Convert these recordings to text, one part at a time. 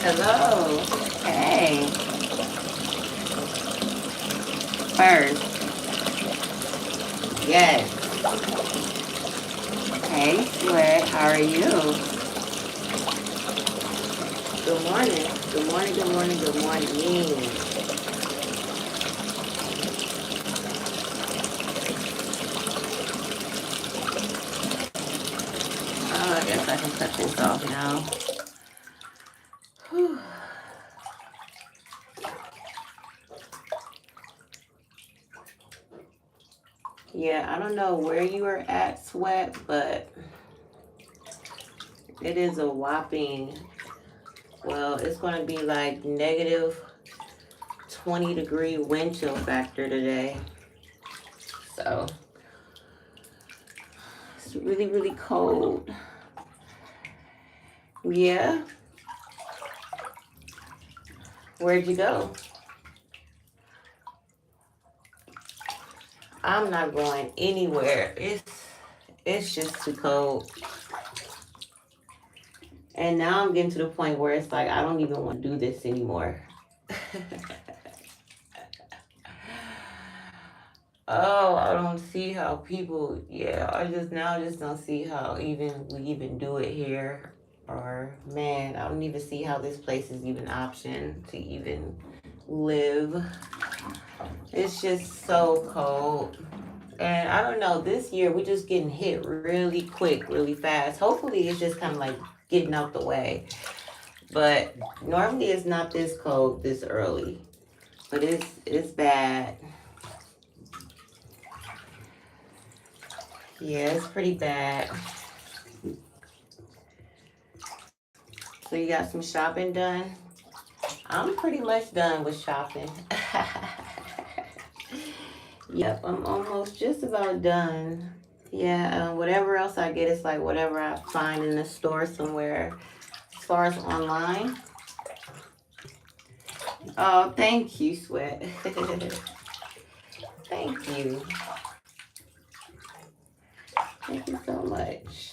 Hello. Hey. First. Yes. Hey, Sweat. How are you? Good morning. Good morning. Good morning. Good morning. Oh, I guess I can cut this off now. Whew. Yeah, I don't know where you are at, Sweat, but it is a whopping, well, it's going to be like negative 20-degree wind chill factor today. So it's really, really cold. Yeah. Where'd you go? I'm not going anywhere. It's just too cold. And now I'm getting to the point where it's like I don't even want to do this anymore. Oh, I don't see how people, yeah, I just don't see how even we even do it here. Or man, I don't even see how this place is even an option to even live. It's just so cold. And I don't know, this year we're just getting hit really quick, really fast. Hopefully it's just kind of like getting out the way. But normally it's not this cold this early. But it's bad. Yeah, it's pretty bad. So you got some shopping done? I'm pretty much done with shopping. Yep, I'm almost just about done. Yeah, whatever else I get is like whatever I find in the store somewhere. As far as online. Oh, thank you, Sweat. Thank you. Thank you so much.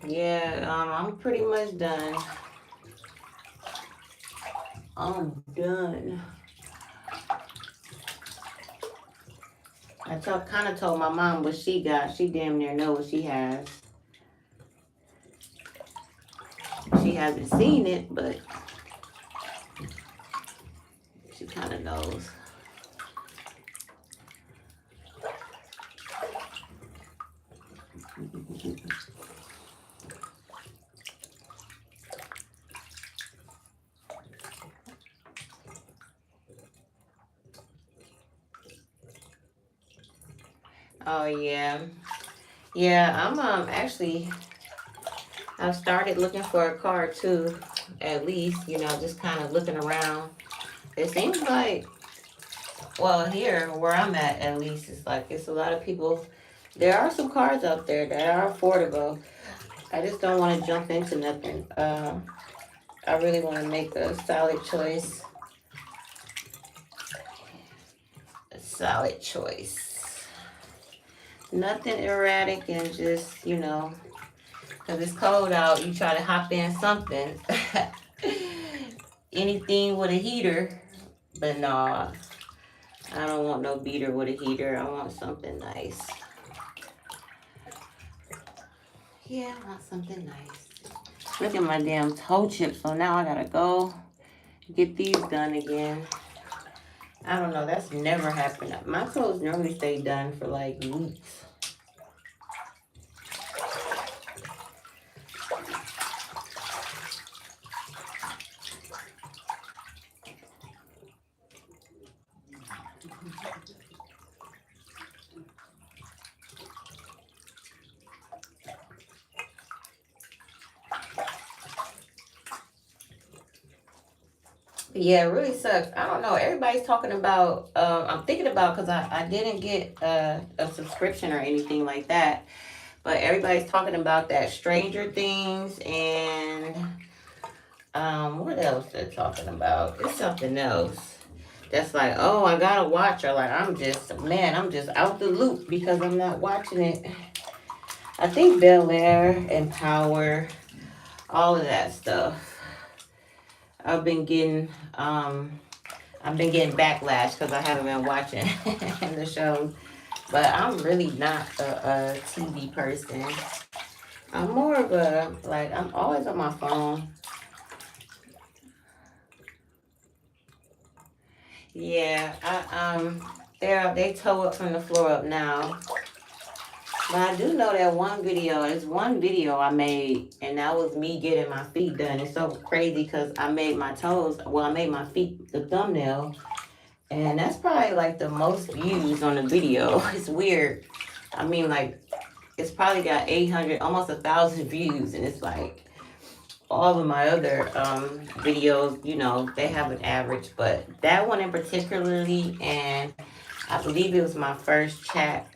Yeah, I'm pretty much done. I'm done. I kind of told my mom what she got. She damn near know what she has. She hasn't seen it, but she kind of knows. Oh yeah, yeah. I'm actually I've started looking for a car too. At least just kind of looking around. It seems like well here where I'm at least it's like it's a lot of people. There are some cars out there that are affordable. I just don't want to jump into nothing. I really want to make a solid choice. A solid choice. Nothing erratic and just, because it's cold out, you try to hop in something. Anything with a heater. But no, I don't want no beater with a heater. I want something nice. Yeah, I want something nice. Look at my damn toe chips. So now I gotta go get these done again. I don't know. That's never happened. My clothes normally stay done for like weeks. Yeah, it really sucks. I don't know. Everybody's talking about, I'm thinking about, because I didn't get a subscription or anything like that. But everybody's talking about that Stranger Things and what else they're talking about? It's something else. That's like, oh, I gotta watch, or like I'm just out the loop because I'm not watching it. I think Bel Air and Power, all of that stuff. I've been getting I've been getting backlash because I haven't been watching the shows. But I'm really not a TV person. I'm more of a like I'm always on my phone. Yeah, they tow up from the floor up now. But I do know that one video. It's one video I made, and that was me getting my feet done. It's so crazy because I made my toes. Well, I made my feet the thumbnail, and that's probably like the most views on the video. It's weird. I mean, like it's probably got 800, almost 1,000 views, and it's like all of my other videos, you know, they have an average, but that one in particularly, and I believe it was my first chat.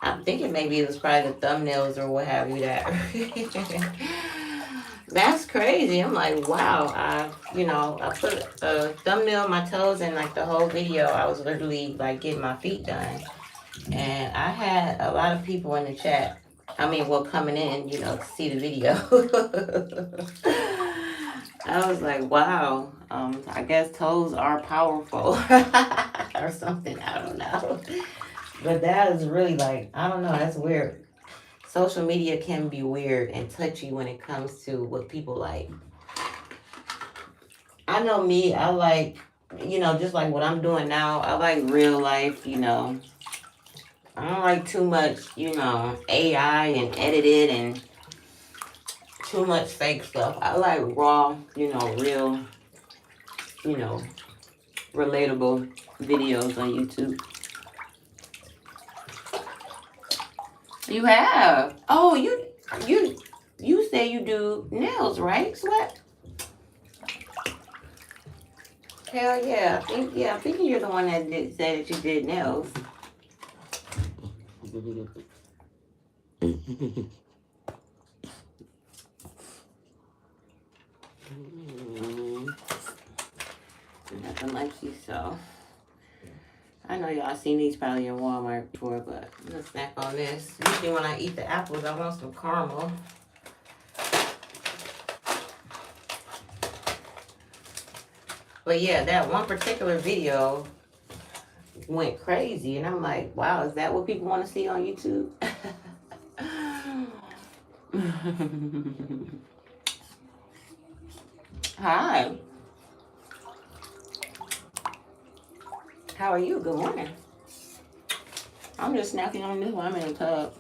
I'm thinking maybe it was probably the thumbnails or what have you that. That's crazy. I'm like, wow. I put a thumbnail on my toes and like the whole video, I was literally like getting my feet done. And I had a lot of people in the chat. I mean, well, coming in, to see the video. I was like, wow. I guess toes are powerful or something. I don't know. But that is really like, I don't know. That's weird. Social media can be weird and touchy when it comes to what people like. I know me, I like, just like what I'm doing now, I like real life, I don't like too much, AI and edited and too much fake stuff. I like raw, real, you know, relatable videos on YouTube. You have. Oh, you say you do nails, right, Sweat? Hell yeah. I'm thinking you're the one that said that you did nails. Nothing like you, so. I know y'all seen these probably in Walmart before, but I'm gonna snack on this. Usually when I eat the apples, I want some caramel. But yeah, that one particular video went crazy, and I'm like, wow, is that what people want to see on YouTube? Hi. How are you? Good morning. I'm just snacking on this one. I'm in the tub.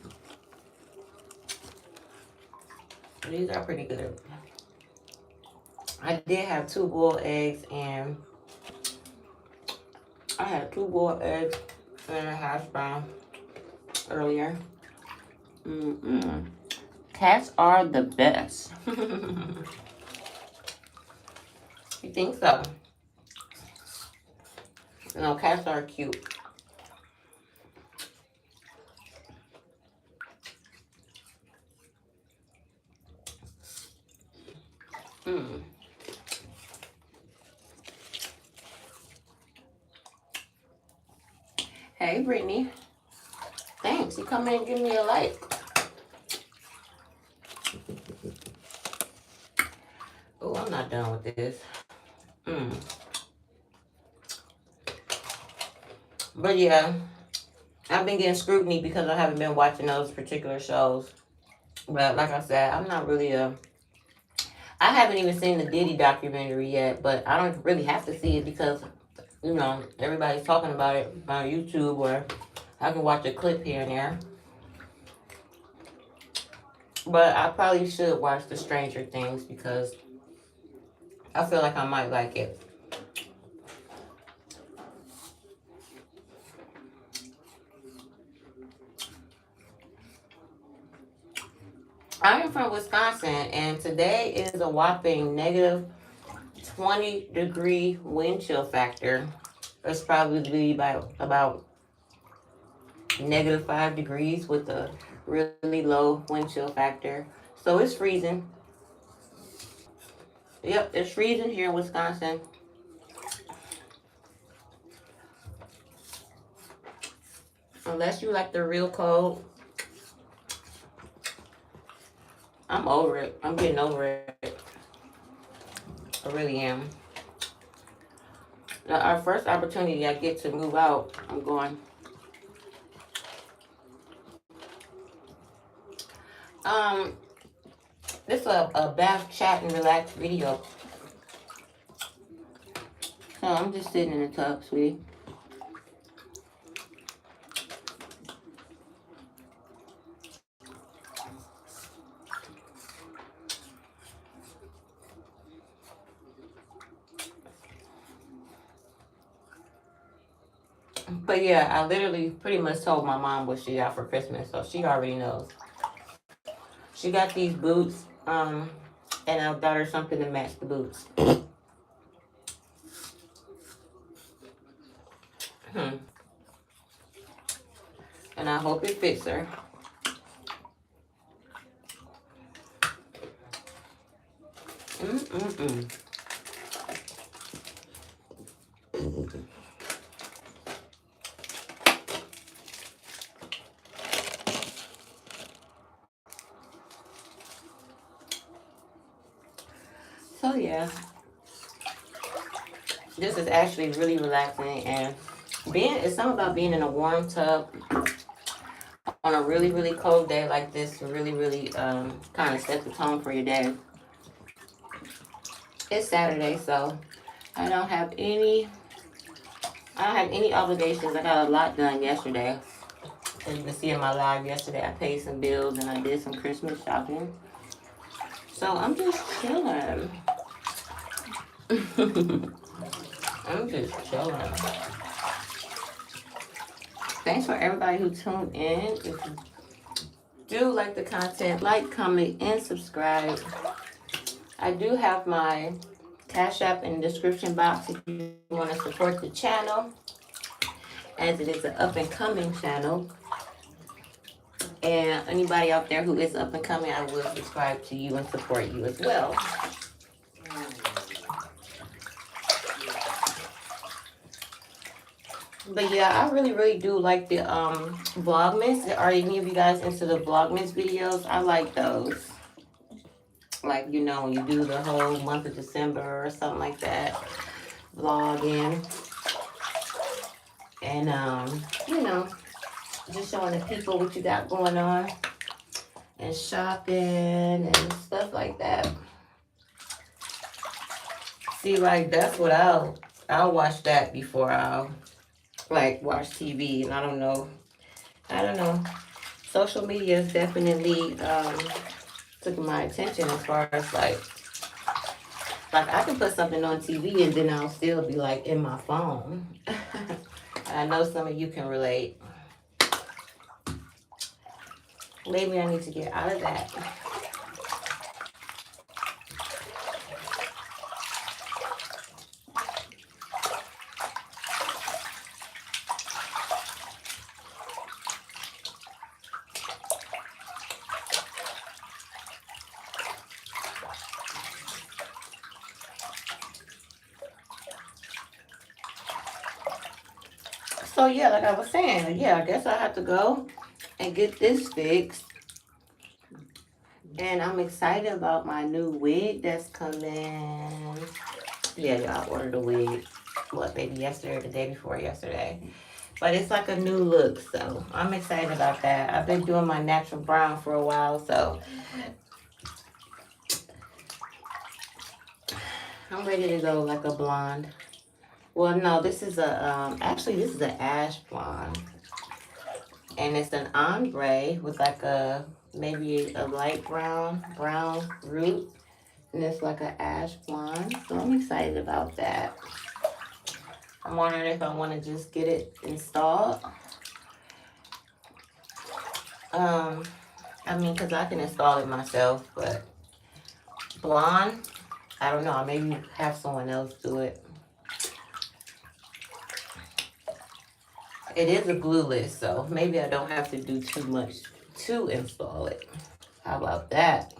These are pretty good. I did have 2 boiled eggs, and I had 2 boiled eggs and a hash brown earlier. Cats are the best. You think so? No, cats are cute. Hey, Brittany. Thanks. You come in and give me a like. Oh, I'm not done with this. But yeah, I've been getting scrutiny because I haven't been watching those particular shows. But like I said, I'm not really I haven't even seen the Diddy documentary yet, but I don't really have to see it because, everybody's talking about it on YouTube, or I can watch a clip here and there. But I probably should watch the Stranger Things because I feel like I might like it. I am from Wisconsin, and today is a whopping negative 20-degree wind chill factor. It's probably about negative 5 degrees with a really low wind chill factor. So it's freezing. Yep, it's freezing here in Wisconsin. Unless you like the real cold, I'm over it. I'm getting over it. I really am. Now, our first opportunity I get to move out, I'm going. Um, this is a bath chat and relax video. So I'm just sitting in the tub, sweetie. But yeah, I literally pretty much told my mom what she got for Christmas, so she already knows. She got these boots, and I got her something to match the boots. And I hope it fits her. Mm-mm-mm. So yeah, this is actually really relaxing, and it's something about being in a warm tub on a really, really cold day like this really, really kind of set the tone for your day. It's Saturday, so I don't have any obligations. I got a lot done yesterday. As you can see in my live yesterday, I paid some bills and I did some Christmas shopping. So I'm just chilling. I'm just chilling. Thanks for everybody who tuned in. If you do like the content, like, comment, and subscribe. I do have my Cash App in the description box if you want to support the channel, as it is an up and coming channel. And anybody out there who is up and coming, I will subscribe to you and support you as well. But yeah, I really, really do like the Vlogmas. Are any of you guys into the Vlogmas videos? I like those. Like, you know, when you do the whole month of December or something like that, vlogging. And, you know, just showing the people what you got going on. And shopping and stuff like that. See, like, that's what I'll watch that before I'll, like, watch TV. And I don't know. Social media is definitely took my attention as far as like I can put something on TV and then I'll still be like in my phone. I know some of you can relate. Maybe I need to get out of that. So yeah, like I was saying, yeah, I guess I have to go and get this fixed. And I'm excited about my new wig that's coming. Yeah, y'all ordered a wig. What, maybe yesterday or the day before yesterday. But it's like a new look, so I'm excited about that. I've been doing my natural brown for a while, so I'm ready to go like a blonde. Well, no, this is actually this is an ash blonde. And it's an ombre with like maybe a light brown root. And it's like an ash blonde. So I'm excited about that. I'm wondering if I want to just get it installed. I mean, because I can install it myself, but blonde, I don't know. I maybe have someone else do it. It is a glueless, so maybe I don't have to do too much to install it. How about that?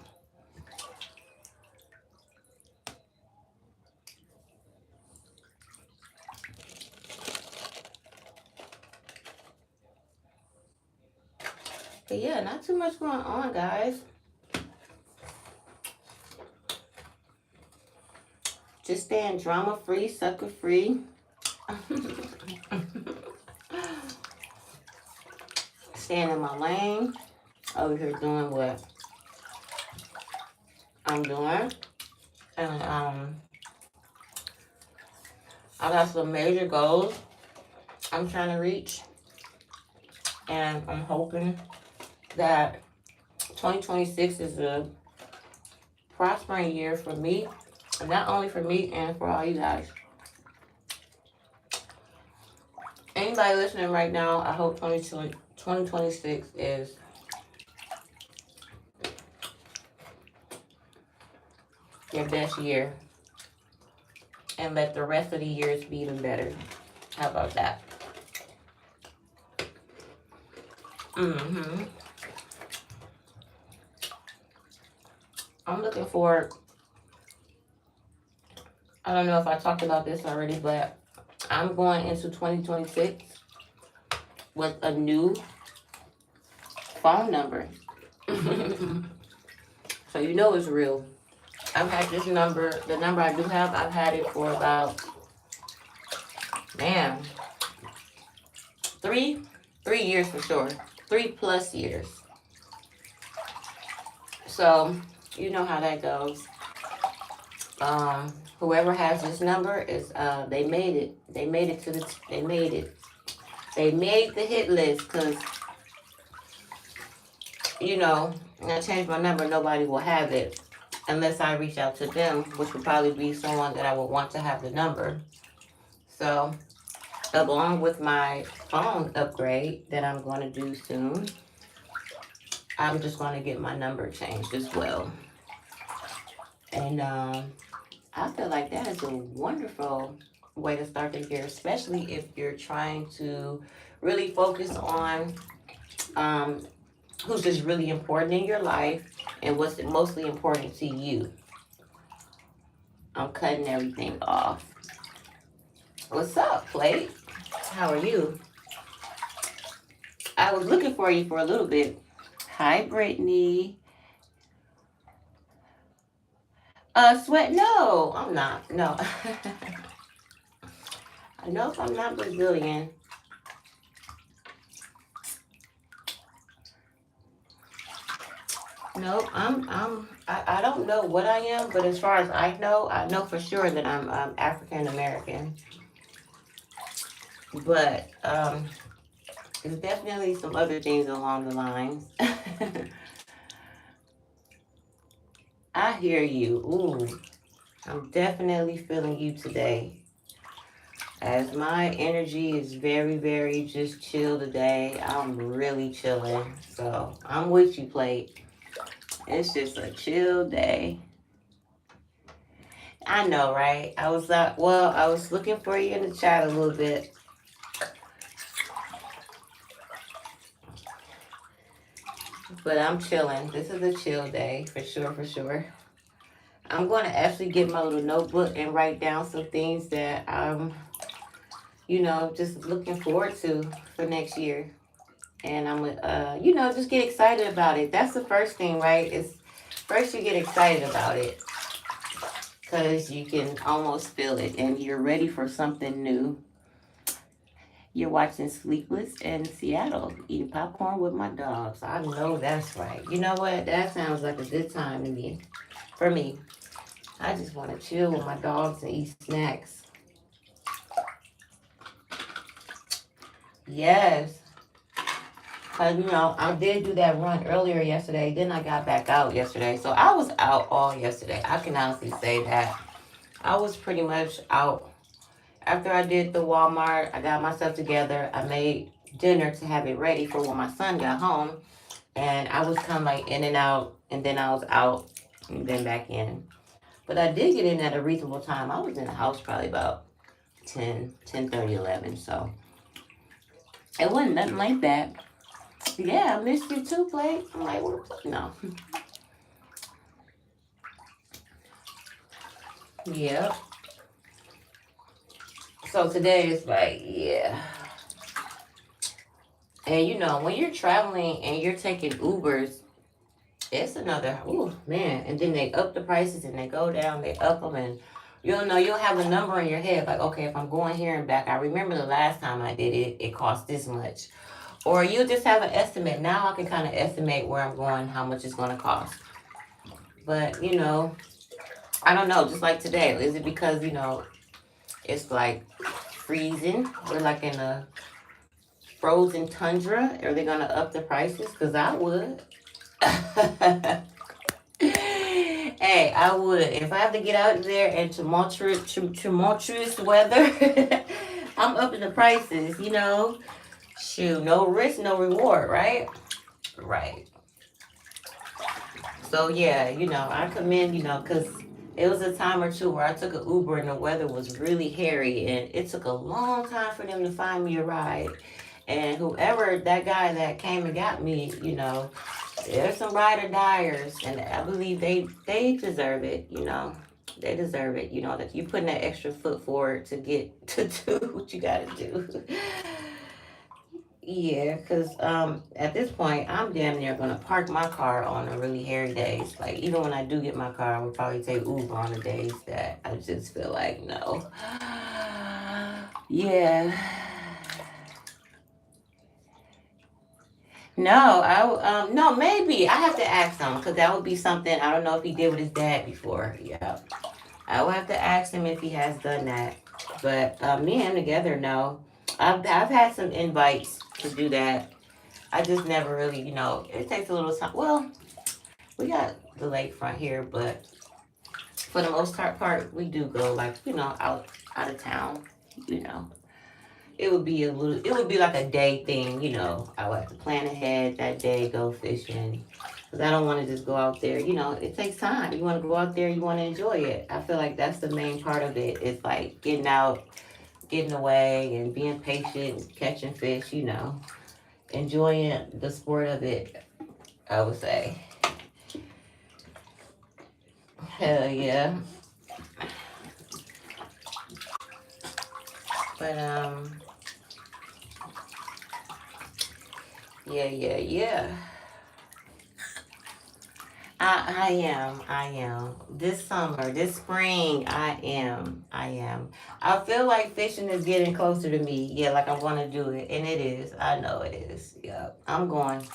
But yeah, not too much going on, guys. Just staying drama free, sucker free. Staying in my lane. Over here doing what I'm doing. And I got some major goals I'm trying to reach. And I'm hoping that 2026 is a prospering year for me. And not only for me and for all you guys. Anybody listening right now, I hope 2026 is your best year. And let the rest of the years be even better. How about that? I'm looking forward. I don't know if I talked about this already, but I'm going into 2026 with a new phone number. So you know it's real. I've had this number, the number I do have, I've had it for about, man, three years for sure. 3+ years. So, you know how that goes. Whoever has this number is, they made it. They made it. They made the hit list because, you know, when I change my number, nobody will have it unless I reach out to them, which would probably be someone that I would want to have the number. So, along with my phone upgrade that I'm going to do soon, I'm just going to get my number changed as well. And I feel like that is a wonderful way to start the year, especially if you're trying to really focus on who's just really important in your life and what's mostly important to you. I'm cutting everything off. What's up, Plate? How are you? I was looking for you for a little bit. Hi, Brittany. Sweat, no, I'm not. No. I know if I'm not Brazilian. No, I don't know what I am, but as far as I know for sure that I'm African American. But there's definitely some other things along the lines. I hear you. Ooh, I'm definitely feeling you today. As my energy is very, very just chill today. I'm really chilling. So I'm with you, Plate. It's just a chill day. I know, right? I was looking for you in the chat a little bit. But I'm chilling. This is a chill day, for sure, for sure. I'm going to actually get my little notebook and write down some things that I'm, just looking forward to for next year. And I'm, just get excited about it. That's the first thing, right? Is first you get excited about it because you can almost feel it and you're ready for something new. You're watching Sleepless in Seattle, eating popcorn with my dogs. I know that's right. You know what? That sounds like a good time to me. For me, I just want to chill with my dogs and eat snacks. Yes. I did do that run earlier yesterday. Then I got back out yesterday. So I was out all yesterday. I can honestly say that. I was pretty much out. After I did the Walmart, I got myself together. I made dinner to have it ready for when my son got home. And I was kind of like in and out. And then I was out and then back in. But I did get in at a reasonable time. I was in the house probably about 10:30, 11. So it wasn't nothing like that. Yeah, I missed you too, Plate. I'm like, no. Yep. So today is like, yeah. And when you're traveling and you're taking Ubers, it's another, man. And then they up the prices and they go down, they up them. And You'll know, you'll have a number in your head, like, okay, if I'm going here and back, I remember the last time I did it, it cost this much. Or you just have an estimate. Now I can kind of estimate where I'm going, how much it's going to cost. But, I don't know, just like today, is it because, it's like freezing? We're like in a frozen tundra. Are they going to up the prices? Because I would. Hey, I would. If I have to get out there in tumultuous weather, I'm upping the prices. Shoot, no risk, no reward, right? Right. So yeah, I commend, because it was a time or two where I took an Uber and the weather was really hairy and it took a long time for them to find me a ride. And whoever that guy that came and got me, there's some ride or diers, and I believe they deserve it. They deserve it, that you putting that extra foot forward to get to do what you gotta do. Yeah, because at this point, I'm damn near going to park my car on the really hairy days. Like, even when I do get my car, I would probably take Uber on the days that I just feel like, no. Yeah. No, no, maybe. I have to ask him because that would be something. I don't know if he did with his dad before. Yeah. I will have to ask him if he has done that. But me and him together, no. I've had some invites to do that. I just never really, it takes a little time. Well, we got the lakefront here, but for the most part, we do go like, out of town, you know. It would be like a day thing, I would have to plan ahead that day, go fishing. Because I don't want to just go out there, it takes time. You want to go out there, you want to enjoy it. I feel like that's the main part of it. It's like getting out, getting away, and being patient, catching fish, enjoying the sport of it, I would say. Hell yeah. But yeah. I am. This summer, this spring, I am. I feel like fishing is getting closer to me. Yeah, like I want to do it, and it is. I know it is. Yep, I'm going.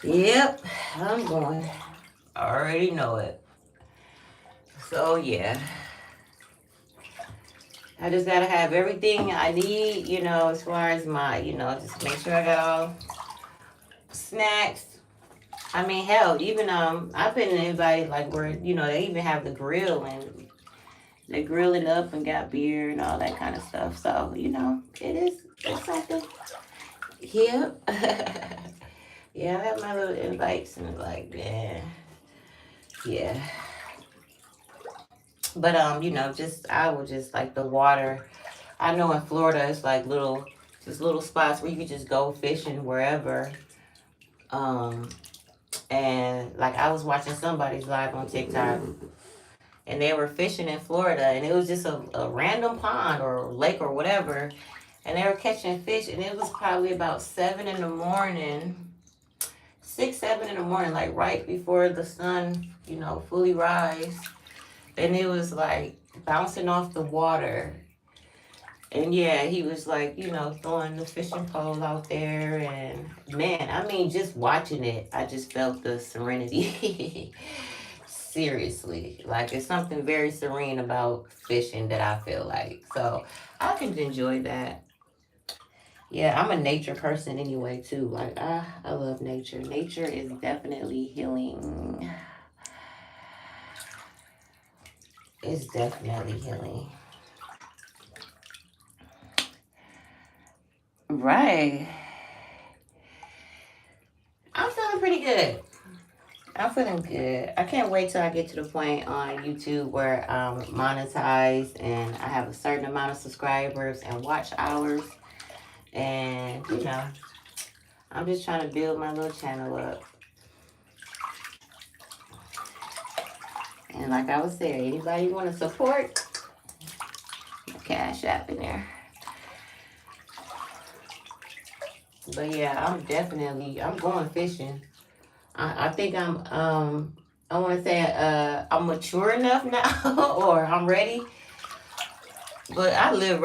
Yep, I'm going. I already know it. So yeah, I just gotta have everything I need, as far as my, just make sure I got all snacks. I mean, hell, even I've been invited like where they even have the grill and they grill it up and got beer and all that kind of stuff. So it's something. Yep. Yeah, I have my little invites and like, yeah. But just I would just like the water. I know in Florida it's like little spots where you could just go fishing wherever. Um, and like I was watching somebody's live on TikTok, and they were fishing in Florida, and it was just a random pond or lake or whatever, and they were catching fish, and it was probably about 7 in the morning, 6, 7 in the morning, like right before the sun, fully rise, and it was like bouncing off the water. And yeah, he was like, throwing the fishing pole out there. And man, I mean, just watching it, I just felt the serenity. Seriously. Like, it's something very serene about fishing that I feel like. So I can enjoy that. Yeah, I'm a nature person anyway, too. Like, I love nature. Nature is definitely healing. It's definitely healing. Right. I'm feeling pretty good. I'm feeling good. I can't wait till I get to the point on YouTube where I'm monetized and I have a certain amount of subscribers and watch hours. And, I'm just trying to build my little channel up. And like I was saying, anybody want to support, Cash App in there. But yeah, I'm going fishing. I think I'm I want to say I'm mature enough now, or I'm ready. But I live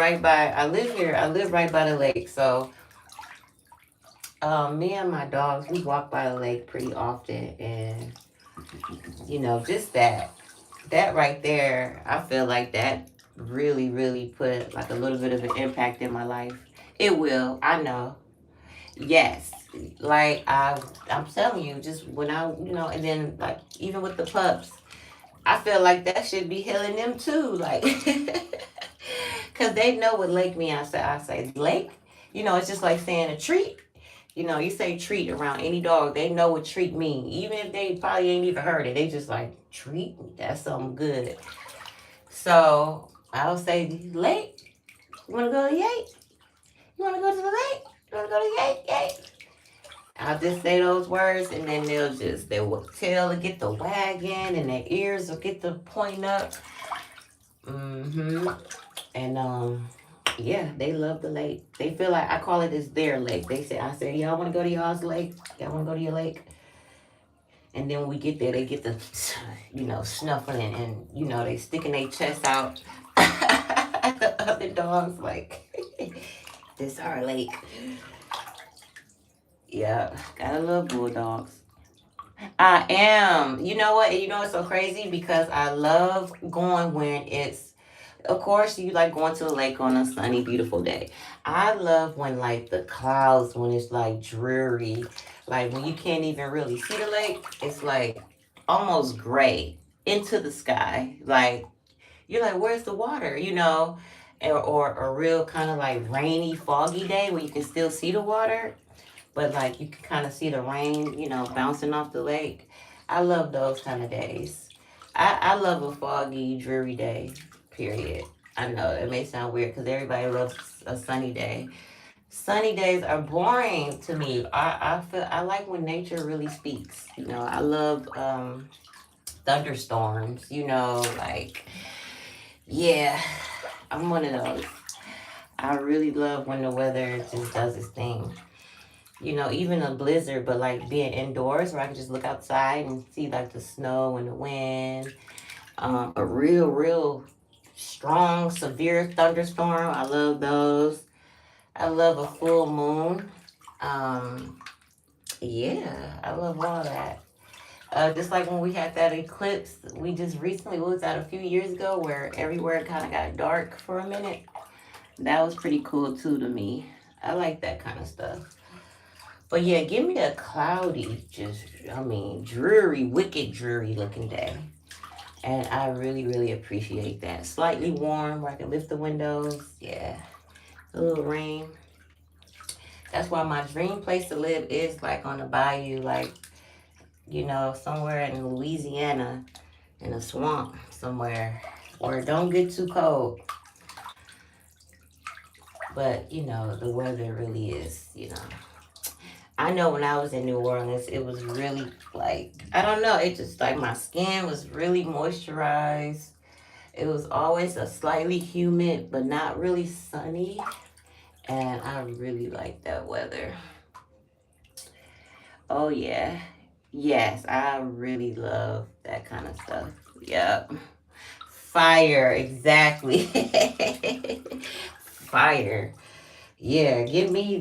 here. I live right by the lake. So me and my dogs, we walk by the lake pretty often. And, just that right there, I feel like that really, really put like a little bit of an impact in my life. It will. I know. Yes. Like I'm telling you, just when and then like even with the pups, I feel like that should be healing them too. Like, cause they know what lake mean. I say lake. It's just like saying a treat. You say treat around any dog, they know what treat mean. Even if they probably ain't even heard it, they just like treat. That's something good. So I'll say lake. You wanna go to the lake? You wanna go to the lake? You wanna go to the lake? Yay. I'll just say those words, and then they will tail will get the wagging, and their ears will get the point up. Mm-hmm. And yeah, they love the lake. They feel like I call it is their lake. I say, y'all want to go to y'all's lake? Y'all want to go to your lake? And then when we get there, they get the, snuffling, and they sticking their chest out. The other dogs like, this our lake. Yeah, gotta love bulldogs. I am. You know what? You know what's so crazy? Because I love going when it's, of course, you like going to the lake on a sunny, beautiful day. I love when like the clouds, when it's like dreary, like when you can't even really see the lake. It's like almost gray into the sky. Like you're like, where's the water? Or a real kind of like rainy, foggy day where you can still see the water, but like you can kind of see the rain, bouncing off the lake. I love those kind of days. I love a foggy, dreary day, period. I know it may sound weird because everybody loves a sunny day. Sunny days are boring to me. I like when nature really speaks. I love thunderstorms, like, yeah, I'm one of those. I really love when the weather just does its thing. Even a blizzard, but like being indoors where I can just look outside and see like the snow and the wind. A real, real strong, severe thunderstorm. I love those. I love a full moon. Um, yeah, I love all that. Just like when we had that eclipse, we just recently, what was that, a few years ago, where everywhere kind of got dark for a minute. That was pretty cool too to me. I like that kind of stuff. But yeah, give me a cloudy, dreary, wicked, dreary looking day. And I really, really appreciate that. Slightly warm where I can lift the windows. Yeah. A little rain. That's why my dream place to live is like on the bayou, like, somewhere in Louisiana, in a swamp somewhere where it don't get too cold. But, the weather really is. I know when I was in New Orleans, it was really like, I don't know, it just like my skin was really moisturized. It was always a slightly humid, but not really sunny. And I really like that weather. Oh, yeah. Yes, I really love that kind of stuff. Yep. Fire, exactly. Fire. Yeah, give me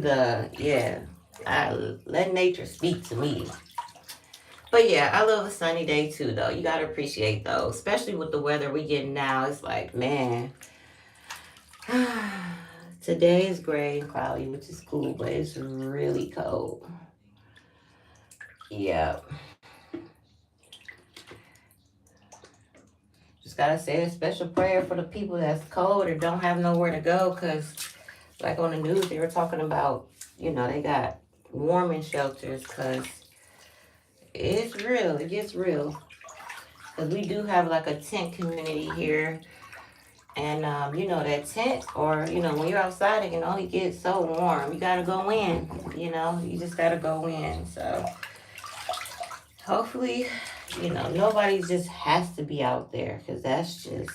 yeah. Let nature speak to me. But yeah, I love a sunny day too, though. You gotta appreciate those, especially with the weather we get now. It's like, man, today is gray and cloudy, which is cool, but it's really cold. Yeah, just gotta say a special prayer for the people that's cold or don't have nowhere to go, cause like on the news they were talking about, they got warming shelters, cause it's real. It gets real. Cause we do have like a tent community here. And that tent, or when you're outside, it can only get so warm. You gotta go in. You just gotta go in. So hopefully, nobody just has to be out there, because that's just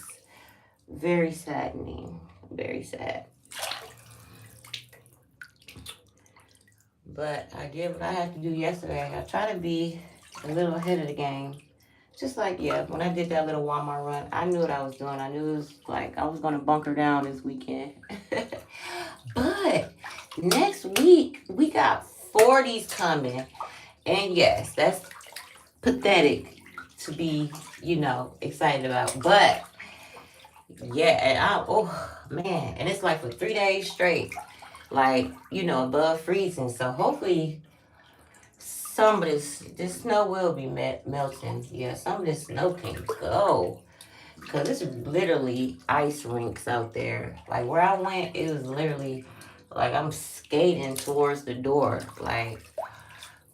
very saddening. Very sad. But I did what I had to do yesterday. I try to be a little ahead of the game. just like, yeah, when I did that little Walmart run, I knew what I was doing. I knew it was like I was gonna bunker down this weekend. But next week we got 40s coming. And yes, that's pathetic to be, excited about. But yeah, and oh man, and it's like for 3 days straight, like, above freezing. So hopefully some of this snow will be melting. Yeah, some of this snow can go. Because it's literally ice rinks out there. Like where I went, it was literally like I'm skating towards the door. Like,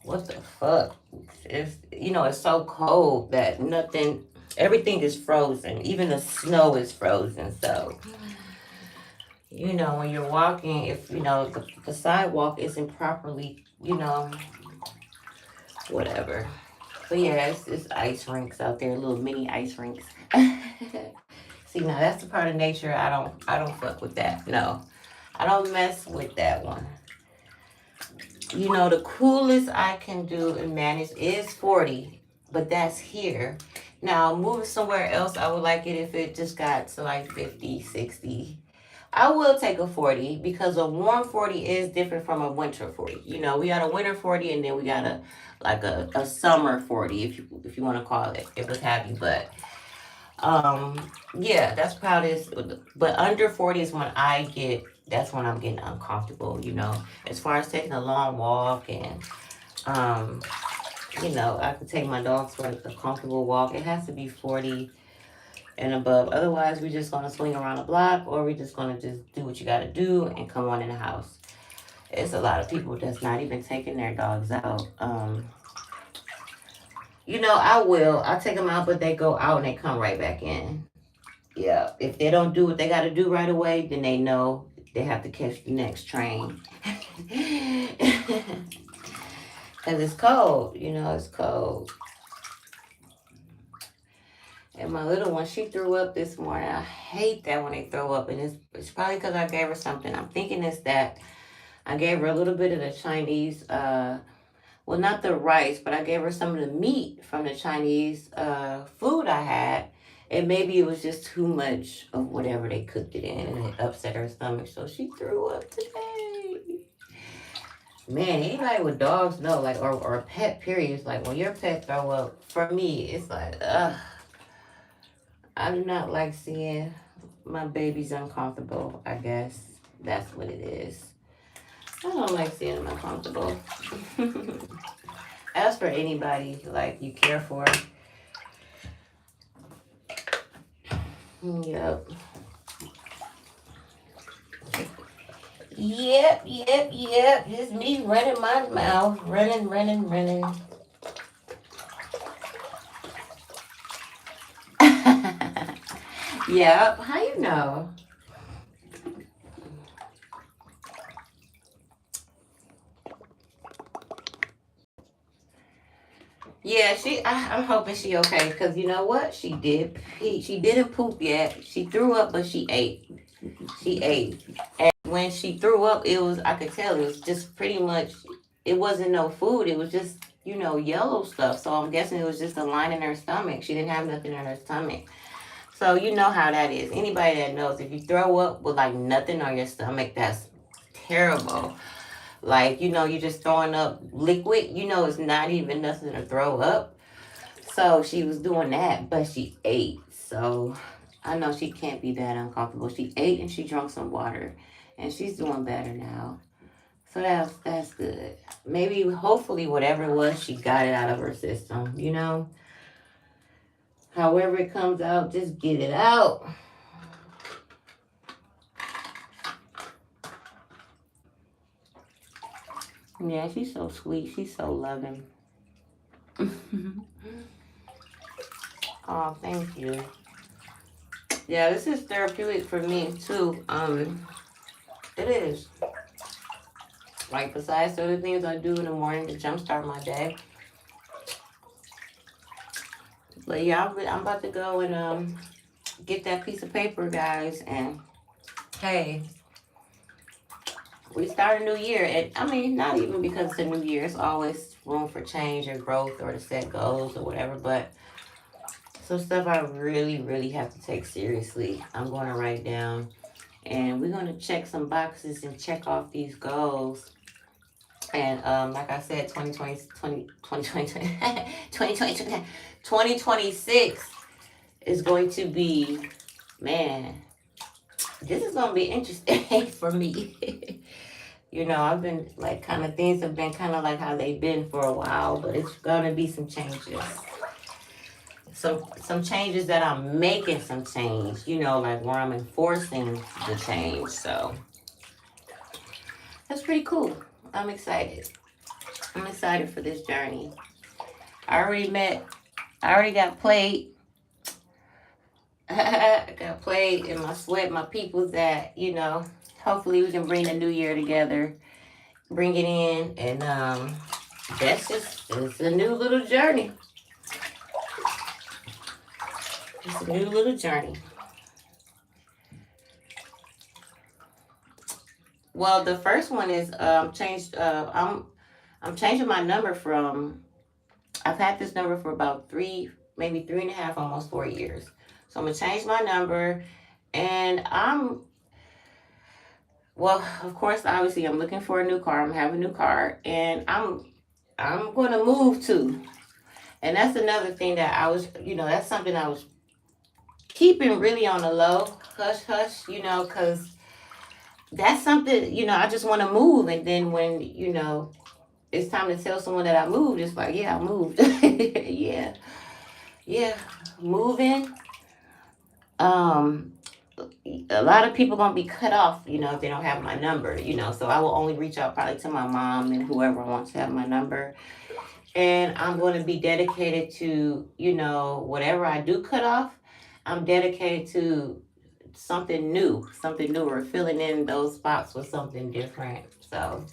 what the fuck? It's so cold that everything is frozen. Even the snow is frozen. So, when you're walking, if, the sidewalk isn't properly, whatever. But yeah, it's ice rinks out there, little mini ice rinks. See, now that's the part of nature I don't fuck with that. No. I don't mess with that one. The coolest I can do and manage is 40, but that's here. Now, moving somewhere else, I would like it if it just got to like 50, 60. I will take a 40 because a warm 40 is different from a winter 40. We got a winter 40 and then we got a summer 40 if you want to call it, if it's happy. But yeah, that's probably is. But under 40 is that's when I'm getting uncomfortable, as far as taking a long walk and I could take my dogs for a comfortable walk. It has to be 40 and above. Otherwise, we're just gonna swing around the block, or we're just gonna just do what you gotta do and come on in the house. It's a lot of people that's not even taking their dogs out. I'll take them out, but they go out and they come right back in. Yeah, if they don't do what they gotta do right away, then they know they have to catch the next train. Because it's cold, it's cold. And my little one, she threw up this morning. I hate that when they throw up. And it's probably because I gave her something. I'm thinking it's that I gave her a little bit of the Chinese, well, not the rice, but I gave her some of the meat from the Chinese food I had. And maybe it was just too much of whatever they cooked it in. And it upset her stomach. So she threw up today. Man, anybody with dogs know, like, or a pet period, like when your pet throw up, for me, it's like, ugh. I do not like seeing my babies uncomfortable, I guess. That's what it is. I don't like seeing them uncomfortable. As for anybody, like, you care for. Yep. Yep. Just me running my mouth. Running. Yep. How you know? Yeah, I'm hoping she okay because you know what? She did pee. She didn't poop yet. She threw up, but she ate. She ate. And when she threw up, I could tell it was just pretty much, it wasn't no food. It was just, yellow stuff. So I'm guessing it was just a line in her stomach. She didn't have nothing in her stomach. So you know how that is. Anybody that knows, if you throw up with like nothing on your stomach, that's terrible. Like, you're just throwing up liquid, it's not even nothing to throw up. So she was doing that, but she ate. So I know she can't be that uncomfortable. She ate and she drank some water, and she's doing better now. So that's good. Maybe, hopefully, whatever it was, she got it out of her system, However it comes out, just get it out. Yeah, she's so sweet. She's so loving. Oh, thank you. Yeah, this is therapeutic for me too. It is. Like, besides the other things I do in the morning to jumpstart my day. But yeah, I'm about to go and get that piece of paper, guys. And hey, we start a new year. And I mean, not even because it's a new year. It's always room for change or growth or to set goals or whatever. But some stuff I really, really have to take seriously. I'm going to write down, and we're going to check some boxes and check off these goals. And like I said, 2026 is going to be, man, this is going to be interesting for me. You know, I've been like kind of things have been kind of like how they've been for a while, but it's going to be some changes. Some changes that I'm making some change, you know, like where I'm enforcing the change. So that's pretty cool. I'm excited. I'm excited for this journey. I already got played. I got played in my sweat, my people that, you know, hopefully we can bring the new year together, bring it in, and it's a new little journey. It's a new little journey. Well, the first one is changed. I'm changing my number from. I've had this number for about maybe 3.5, almost 4 years. So I'm gonna change my number, and well, of course, obviously, I'm looking for a new car. I'm having a new car, and I'm gonna move too. And that's another thing that I was, you know, that's something I was keeping really on the low, hush hush, you know, because that's something, you know, I just want to move. And then when, you know, it's time to tell someone that I moved, it's like, yeah, I moved. Yeah. Yeah. Moving. A lot of people gonna be cut off, you know, if they don't have my number, you know. So I will only reach out probably to my mom and whoever wants to have my number. And I'm going to be dedicated to, you know, whatever I do cut off, I'm dedicated to something newer, filling in those spots with something different. So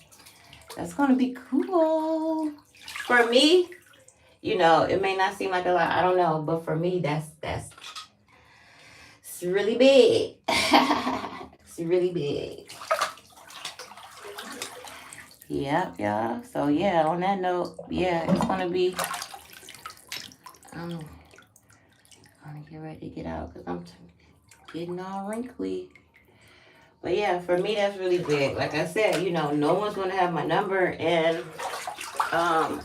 that's going to be cool. For me, you know, it may not seem like a lot, I don't know, but for me, it's really big. It's really big. Yep, yeah. So yeah, on that note, yeah, it's gonna be. I'm gonna get ready to get out because I'm getting all wrinkly. But yeah, for me that's really big. Like I said, you know, no one's gonna have my number, and I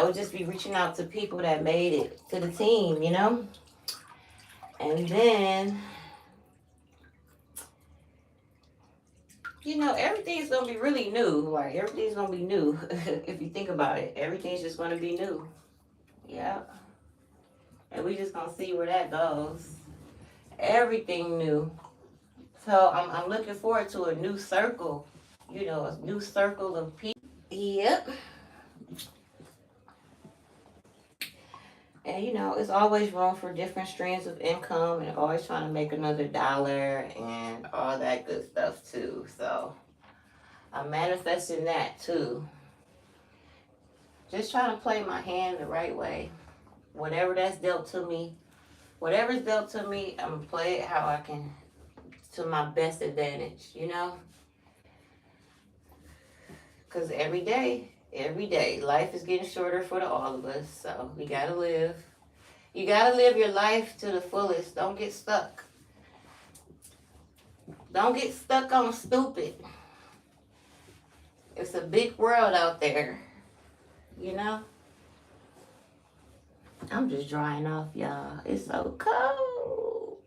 would just be reaching out to people that made it to the team, you know, and then. You know, everything's gonna be really new. Like everything's gonna be new. If you think about it, everything's just gonna be new. Yeah. And we just gonna see where that goes. Everything new. So I'm looking forward to a new circle. You know, a new circle of people. Yep. And you know, it's always room for different streams of income and always trying to make another dollar and all that good stuff too. So I'm manifesting that too. Just trying to play my hand the right way. Whatever that's dealt to me, whatever's dealt to me, I'm gonna play it how I can to my best advantage, you know? Because every day, life is getting shorter for all of us. So we gotta live. You gotta live your life to the fullest. Don't get stuck. Don't get stuck on stupid. It's a big world out there, you know? I'm just drying off, y'all. It's so cold.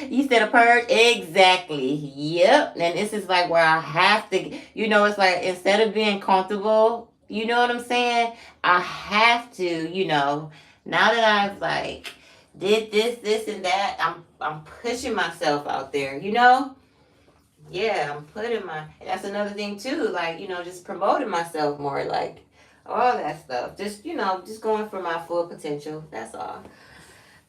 You said a purge? Exactly. Yep. And this is like where I have to, you know, it's like instead of being comfortable, you know what I'm saying? I have to, you know, now that I've like did this, and that, I'm pushing myself out there, you know? Yeah, I'm putting that's another thing too, like, you know, just promoting myself more, like all that stuff. Just, you know, just going for my full potential. That's all.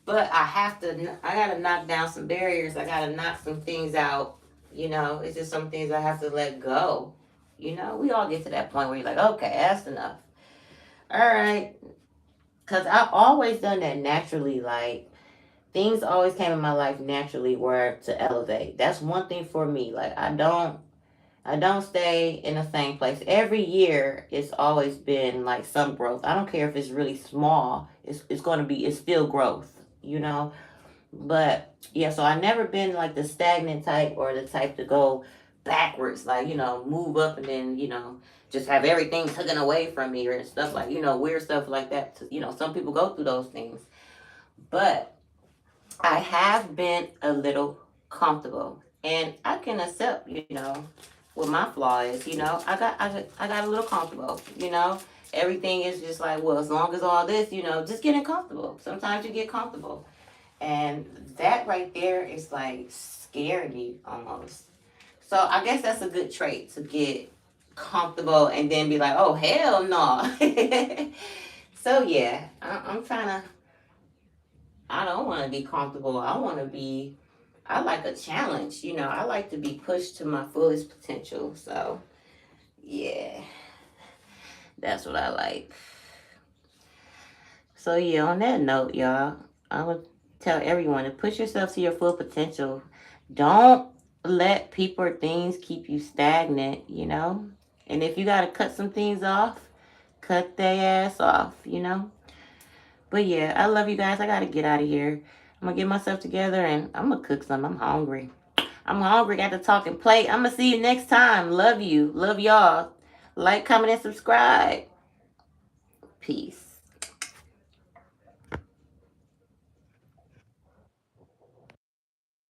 But I gotta knock down some barriers. I gotta knock some things out. You know, it's just some things I have to let go. You know, we all get to that point where you're like, okay, that's enough. All right. Because I've always done that naturally. Like, things always came in my life naturally where to elevate. That's one thing for me. Like, I don't I don't stay in the same place. Every year, it's always been like some growth. I don't care if it's really small. It's going to be, it's still growth, you know? But yeah, so I never been like the stagnant type or the type to go backwards, like, move up and then, just have everything taken away from me or stuff like, weird stuff like that. Some people go through those things. But I have been a little comfortable, and I can accept, what my flaw is. I got a little comfortable. Everything is just like, well, as long as all this, just getting comfortable. Sometimes you get comfortable, and that right there is like scaring me almost. So I guess that's a good trait to get comfortable and then be like, oh hell no. So yeah, I'm trying to. I don't want to be comfortable. I like a challenge. I like to be pushed to my fullest potential. So, yeah, that's what I like. So, yeah, on that note, y'all, I would tell everyone to push yourself to your full potential. Don't let people or things keep you stagnant. And if you got to cut some things off, cut their ass off. But yeah, I love you guys. I got to get out of here. I'm going to get myself together and I'm going to cook some. I'm hungry. Got to talk and play. I'm going to see you next time. Love you. Love y'all. Like, comment, and subscribe. Peace.